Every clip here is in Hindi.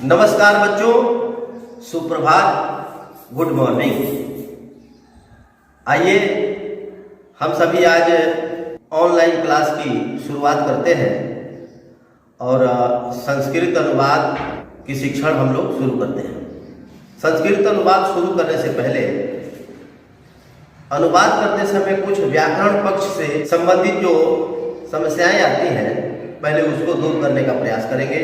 नमस्कार बच्चों, सुप्रभात, गुड मॉर्निंग। आइए हम सभी आज ऑनलाइन क्लास की शुरुआत करते हैं और संस्कृत अनुवाद की शिक्षण हम लोग शुरू करते हैं। संस्कृत अनुवाद शुरू करने से पहले अनुवाद करते समय कुछ व्याकरण पक्ष से संबंधित जो समस्याएं आती हैं, पहले उसको दूर करने का प्रयास करेंगे।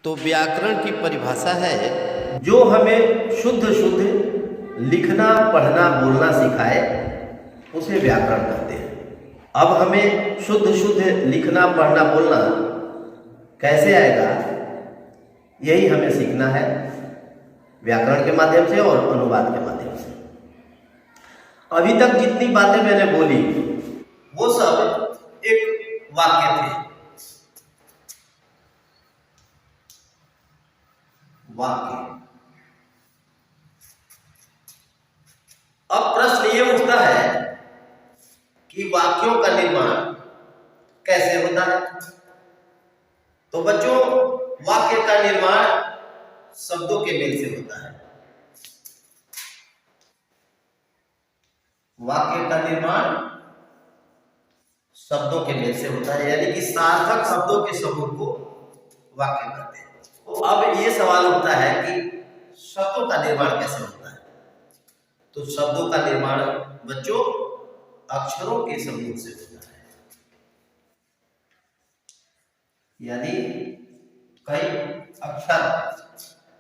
तो व्याकरण की परिभाषा है जो हमें शुद्ध लिखना, पढ़ना, बोलना सिखाए, उसे व्याकरण कहते हैं। अब हमें शुद्ध लिखना, पढ़ना, बोलना कैसे आएगा, यही हमें सीखना है व्याकरण के माध्यम से और अनुवाद के माध्यम से। अभी तक जितनी बातें मैंने बोली वो सब एक वाक्य थे। वाक्य। अब प्रश्न ये उठता है कि वाक्यों का निर्माण कैसे होता है। तो बच्चों, वाक्य का निर्माण शब्दों के मेल से होता है। वाक्य का निर्माण शब्दों के मेल से होता है, यानी कि सार्थक शब्दों के समूह को वाक्य कहते हैं। तो अब ये सवाल उठता है कि शब्दों का निर्माण कैसे होता है। तो शब्दों का निर्माण बच्चों अक्षरों के समूह से होता है, यानी कई अक्षर,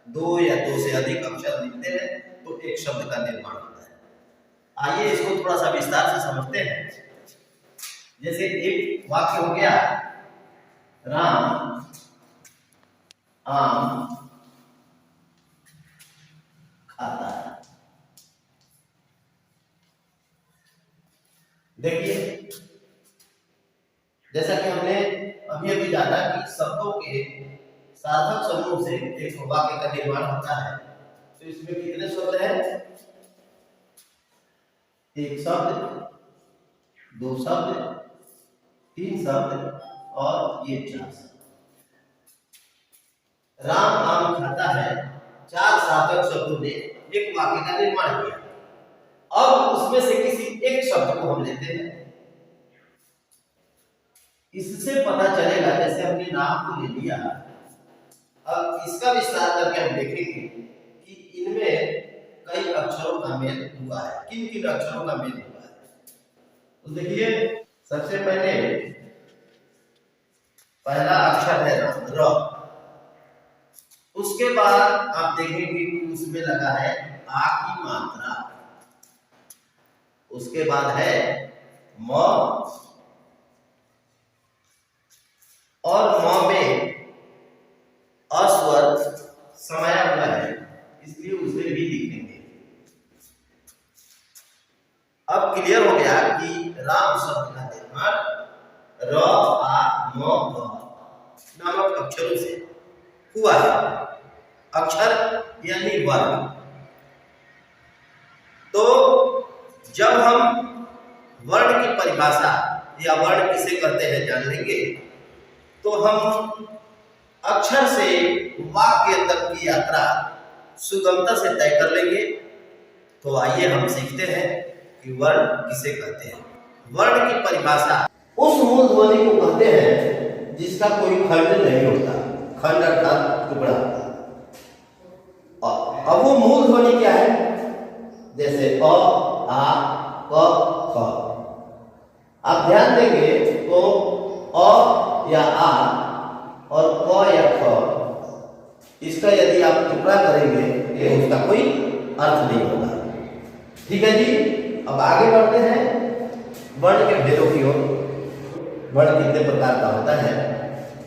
दो या दो से अधिक अक्षर लिखते हैं तो एक शब्द का निर्माण होता है। आइए इसको थोड़ा सा विस्तार से समझते हैं। जैसे एक वाक्य हो गया, राम आम खाता है। देखिए, जैसा कि हमने अभी जाना कि शब्दों के सार्थक समूह से एक वाक्य का निर्माण होता है। तो इसमें कितने शब्द हैं? एक शब्द, दो शब्द, तीन शब्द और ये चार शब्द। राम आम खाता है, चार सार्थक शब्दों ने एक वाक्य का निर्माण किया। अब उसमें से किसी एक शब्द को हम लेते हैं, इससे पता चलेगा, जैसे हमने राम को ले लिया, अब इसका विस्तार करके हम देखेंगे कि इनमें कई अक्षरों का मेल हुआ है। किन किन अक्षरों का मेल हुआ है? तो देखिए, सबसे पहले पहला अक्षर है र। उसके बाद आप देखेंगे कि उसमें लगा है आ की मात्रा। उसके बाद है म, और म में अस्वर समाया हुआ है, इसलिए उसे भी लिखेंगे। अब क्लियर हो गया कि राम शब्द का निर्माण र, आ, म, भ नामक अक्षरों से हुआ है। अक्षर यानी वर्ण। तो जब हम वर्ण की परिभाषा या वर्ण किसे कहते हैं जान लेंगे, तो हम अक्षर से वाक्य तक की यात्रा सुगमता से तय कर लेंगे। तो आइए हम सीखते हैं कि वर्ण किसे कहते हैं। वर्ण की परिभाषा उस मूल ध्वनि को कहते हैं जिसका कोई खंड नहीं होता। खंड अर्थात टुकड़ा। अब वो मूल ध्वनि क्या है? जैसे अ, आ, क, ख। आप ध्यान देंगे तो अ या आ और क या ख, इसका यदि आप टुकड़ा करेंगे तो उसका कोई अर्थ नहीं होगा। ठीक है जी। अब आगे बढ़ते हैं वर्ण के भेदों की ओर। वर्ण कितने प्रकार का होता है,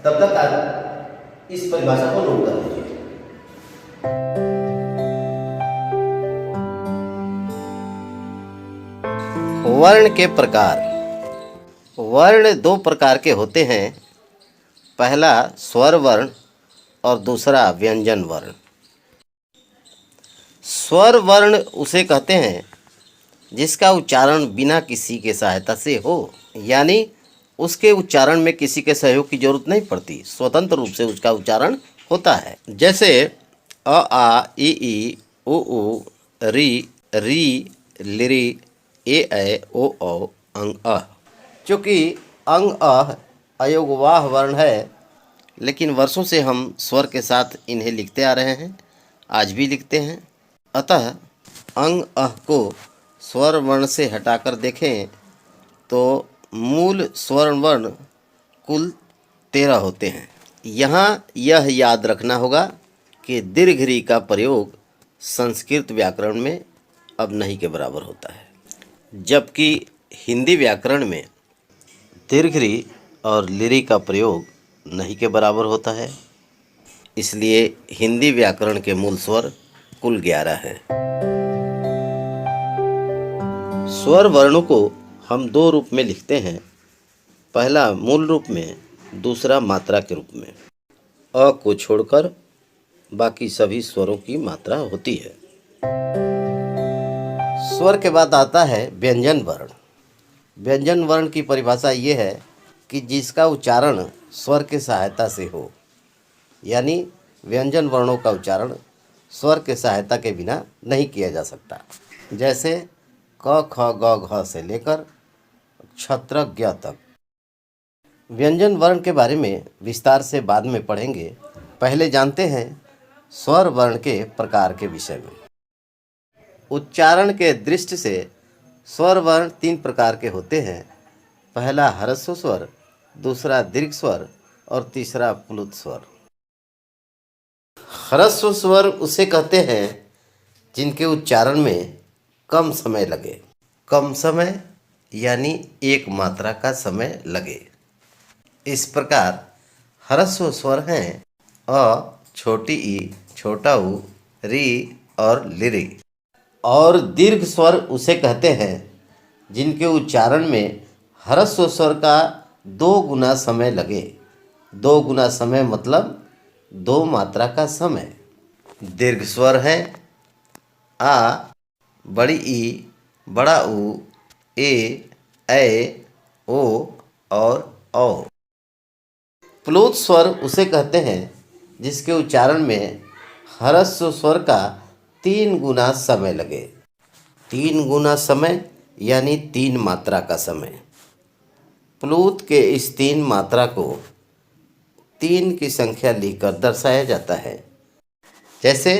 तब तक आप इस परिभाषा को नोट कर लीजिए। वर्ण के प्रकार। वर्ण दो प्रकार के होते हैं, पहला स्वर वर्ण और दूसरा व्यंजन वर्ण। स्वर वर्ण उसे कहते हैं जिसका उच्चारण बिना किसी के सहायता से हो, यानी उसके उच्चारण में किसी के सहयोग की जरूरत नहीं पड़ती, स्वतंत्र रूप से उसका उच्चारण होता है। जैसे अ आ ई उ ऊ री री लिरी ए ओ अंग अ। चूँकि अंग अ अयोगवाह वर्ण है, लेकिन वर्षों से हम स्वर के साथ इन्हें लिखते आ रहे हैं, आज भी लिखते हैं। अतः अंग अह को स्वर वर्ण से हटाकर देखें तो मूल स्वर वर्ण कुल 13 होते हैं। यहाँ यह याद रखना होगा कि दीर्घ री का प्रयोग संस्कृत व्याकरण में अब नहीं के बराबर होता है, जबकि हिंदी व्याकरण में दीर्घ री और लिरी का प्रयोग नहीं के बराबर होता है। इसलिए हिंदी व्याकरण के मूल स्वर कुल 11 हैं। स्वर वर्णों को हम 2 रूप में लिखते हैं, पहला मूल रूप में, दूसरा मात्रा के रूप में। अ को छोड़कर बाकी सभी स्वरों की मात्रा होती है। स्वर के बाद आता है व्यंजन वर्ण। व्यंजन वर्ण की परिभाषा ये है कि जिसका उच्चारण स्वर की सहायता से हो, यानी व्यंजन वर्णों का उच्चारण स्वर के सहायता के बिना नहीं किया जा सकता। जैसे क ख ग घ से लेकर क्षत्र ज्ञ तक। व्यंजन वर्ण के बारे में विस्तार से बाद में पढ़ेंगे, पहले जानते हैं स्वर वर्ण के प्रकार के विषय में। उच्चारण के दृष्टि से स्वर वर्ण 3 प्रकार के होते हैं, पहला ह्रस्व स्वर, दूसरा दीर्घ स्वर और तीसरा प्लुत स्वर। ह्रस्व स्वर उसे कहते हैं जिनके उच्चारण में कम समय लगे। कम समय यानी एक मात्रा का समय लगे। इस प्रकार ह्रस्व स्वर हैं अ, छोटी ई, छोटा ऊ, री और लिरी। और दीर्घ स्वर उसे कहते हैं जिनके उच्चारण में ह्रस्व स्वर का 2 गुना समय लगे। 2 गुना समय मतलब 2 मात्रा का समय। दीर्घ स्वर हैं आ, बड़ी ई, बड़ा ऊ, ए, ओ और औ। प्लुत स्वर उसे कहते हैं जिसके उच्चारण में ह्रस्व स्वर का 3 गुना समय लगे। 3 गुना समय यानी 3 मात्रा का समय। प्लुत के इस 3 मात्रा को 3 की संख्या लिखकर दर्शाया जाता है। जैसे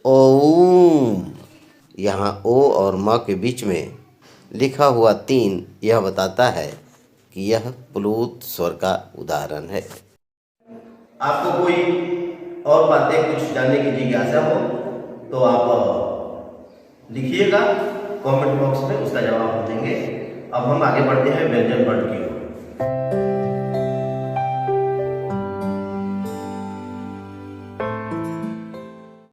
ओम, यहाँ ओ और म के बीच में लिखा हुआ 3 यह बताता है कि यह प्लुत स्वर का उदाहरण है। आपको कोई और बातें कुछ जानने की जिज्ञासा हो तो आप लिखिएगा कमेंट बॉक्स में, उसका जवाब हम देंगे। अब हम आगे बढ़ते हैं व्यंजन वर्ण की ओर।